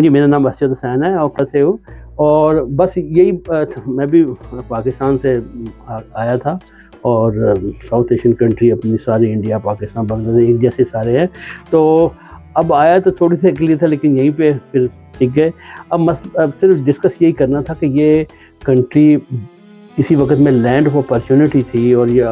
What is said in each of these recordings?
جی میرا نام اسد حسین ہے اور سے ہوں، اور بس یہی میں بھی پاکستان سے آیا تھا، اور ساؤتھ ایشین کنٹری اپنی ساری انڈیا پاکستان بنگلہ دیش ایک جیسے سارے ہیں، تو اب آیا تو تھوڑی سی کے لیے تھا لیکن یہیں پہ پھر ٹک گئے۔ اب صرف ڈسکس یہی کرنا تھا کہ یہ کنٹری اسی وقت میں لینڈ آف اپرچونٹی تھی، اور یہ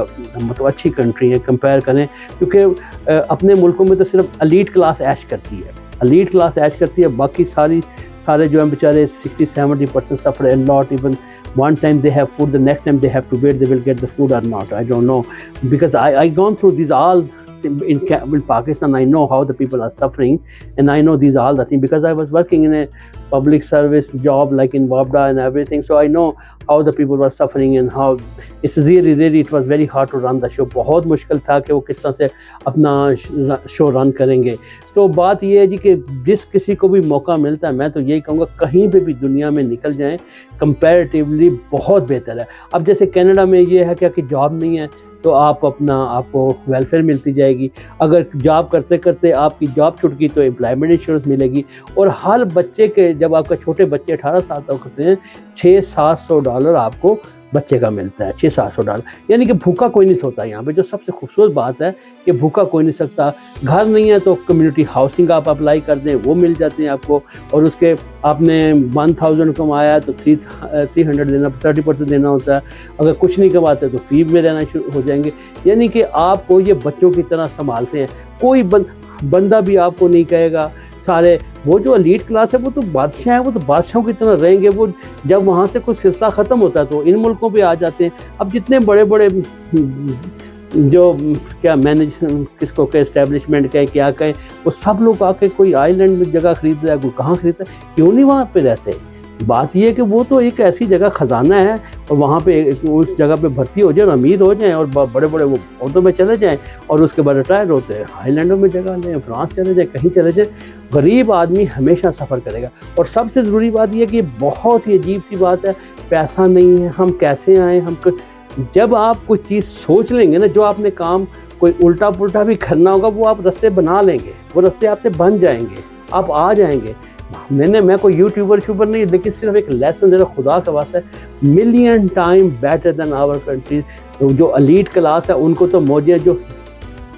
مطلب اچھی کنٹری ہے کمپیئر کریں، کیونکہ اپنے ملکوں میں تو صرف ایلیٹ کلاس ایش کرتی ہے، ایلیٹ کلاس ایش کرتی ہے، باقی سارے جو ہیں بیچارے 60-70% سفر اے لاٹ، even one time they have food, the next time they have to wait they will get the food or not, I don't know, because I gone through these all in Pakistan. I know how the people are suffering, and I know these all the things because I was working in a public service job like in WAPDA and everything, so I know how the people were suffering and how it's really it was very hard to run the show. بہت مشکل تھا کہ وہ کس طرح سے اپنا شو رن کریں گے۔ تو بات یہ ہے جی کہ جس کسی کو بھی موقع ملتا ہے، میں تو یہی کہوں گا کہیں پہ بھی دنیا میں نکل جائیں، کمپیریٹیولی بہت بہتر ہے۔ اب جیسے کینیڈا میں یہ ہے کہ جاب نہیں ہے تو آپ کو ویلفیئر ملتی جائے گی، اگر جاب کرتے کرتے آپ کی جاب چھوٹ گئی تو امپلائمنٹ انشورنس ملے گی، اور ہر بچے کے جب آپ کا چھوٹے بچے 18 سال تک ہوتے ہیں $600-700 آپ کو بچے کا ملتا ہے، $600-700، یعنی کہ بھوکا کوئی نہیں سوتا یہاں پہ۔ جو سب سے خوبصورت بات ہے کہ بھوکا کوئی نہیں سکتا، گھر نہیں ہے تو کمیونٹی ہاؤسنگ آپ اپلائی کر دیں، وہ مل جاتے ہیں آپ کو، اور اس کے آپ نے 1000 کمایا تو 300 دینا، 30% دینا ہوتا ہے، اگر کچھ نہیں کماتے تو فی میں رہنا شروع ہو جائیں گے، یعنی کہ آپ کو یہ بچوں کی طرح سنبھالتے ہیں، کوئی بندہ بھی آپ کو نہیں کہے گا۔ سارے وہ جو ایلیٹ کلاس ہے وہ تو بادشاہ ہیں، وہ تو بادشاہوں کی طرح رہیں گے، وہ جب وہاں سے کوئی سلسلہ ختم ہوتا ہے تو ان ملکوں پہ آ جاتے ہیں۔ اب جتنے بڑے بڑے جو کیا کس کو کہ اسٹیبلشمنٹ کہیں کیا کہیں، وہ سب لوگ آ کے کوئی آئی لینڈ میں جگہ خریدتا ہے، کوئی کہاں خریدتا ہے، کیوں نہیں وہاں پہ رہتے؟ بات یہ ہے کہ وہ تو ایک ایسی جگہ خزانہ ہے، اور وہاں پہ اس جگہ پہ بھرتی ہو جائیں اور امیر ہو جائیں اور بڑے بڑے وہ عہدوں میں چلے جائیں، اور اس کے بعد ریٹائر ہوتے ہیں، آئی لینڈوں میں جگہ لیں، فرانس چلے جائیں، کہیں چلے جائیں۔ غریب آدمی ہمیشہ سفر کرے گا، اور سب سے ضروری بات یہ ہے کہ بہت ہی عجیب سی بات ہے، پیسہ نہیں ہے، ہم کیسے آئیں؟ جب آپ کوئی چیز سوچ لیں گے نا، جو آپ نے کام کوئی الٹا پلٹا بھی کرنا ہوگا وہ آپ رستے بنا لیں گے، وہ رستے آپ سے بن جائیں گے، آپ آ جائیں گے۔ میں کوئی یوٹیوبر نہیں، لیکن صرف ایک لیسن دے رہا، خدا کا واسطہ ہے، million time better than our country. جو ایلیٹ کلاس ہے ان کو تو موجیں، جو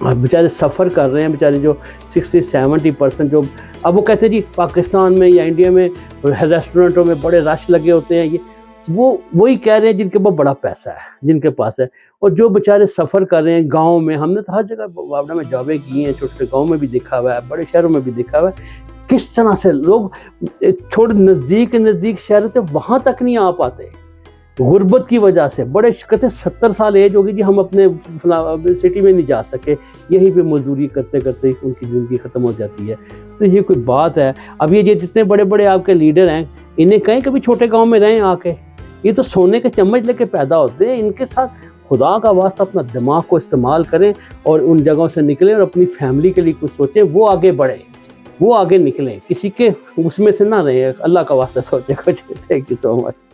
بیچارے سفر کر رہے ہیں، بیچارے جو 60-70% جو اب وہ کہتے ہیں جی پاکستان میں یا انڈیا میں ریسٹورنٹوں میں بڑے رش لگے ہوتے ہیں، یہ وہی کہہ رہے ہیں جن کے پاس بڑا پیسہ ہے، جن کے پاس ہے، اور جو بیچارے سفر کر رہے ہیں گاؤں میں، ہم نے تو ہر جگہ واپڈا میں جابیں کی ہیں، چھوٹے چھوٹے گاؤں میں بھی دیکھا ہوا ہے، بڑے شہروں میں بھی دیکھا ہوا ہے، کس طرح سے لوگ چھوڑ نزدیک شہر ہوتے وہاں تک نہیں آ پاتے غربت کی وجہ سے۔ بڑے کہتے 70 سال ایج ہوگی جی ہم اپنے سٹی میں نہیں جا سکے، یہیں پہ مزدوری کرتے کرتے ان کی زندگی ختم ہو جاتی ہے۔ تو یہ کوئی بات ہے؟ اب یہ جتنے بڑے بڑے آپ کے لیڈر ہیں، انہیں کہیں کبھی چھوٹے گاؤں میں رہیں آ کے، یہ تو سونے کے چمچ لے کے پیدا ہوتے ہیں، ان کے ساتھ خدا کا واسطہ اپنا دماغ کو استعمال کریں اور ان جگہوں سے نکلیں اور اپنی فیملی کے لیے کچھ سوچیں، وہ آگے بڑھیں، وہ آگے نکلیں، کسی کے اس میں سے نہ رہیں، اللہ کا واسطہ سوچیں کچھ۔ Thank you so much.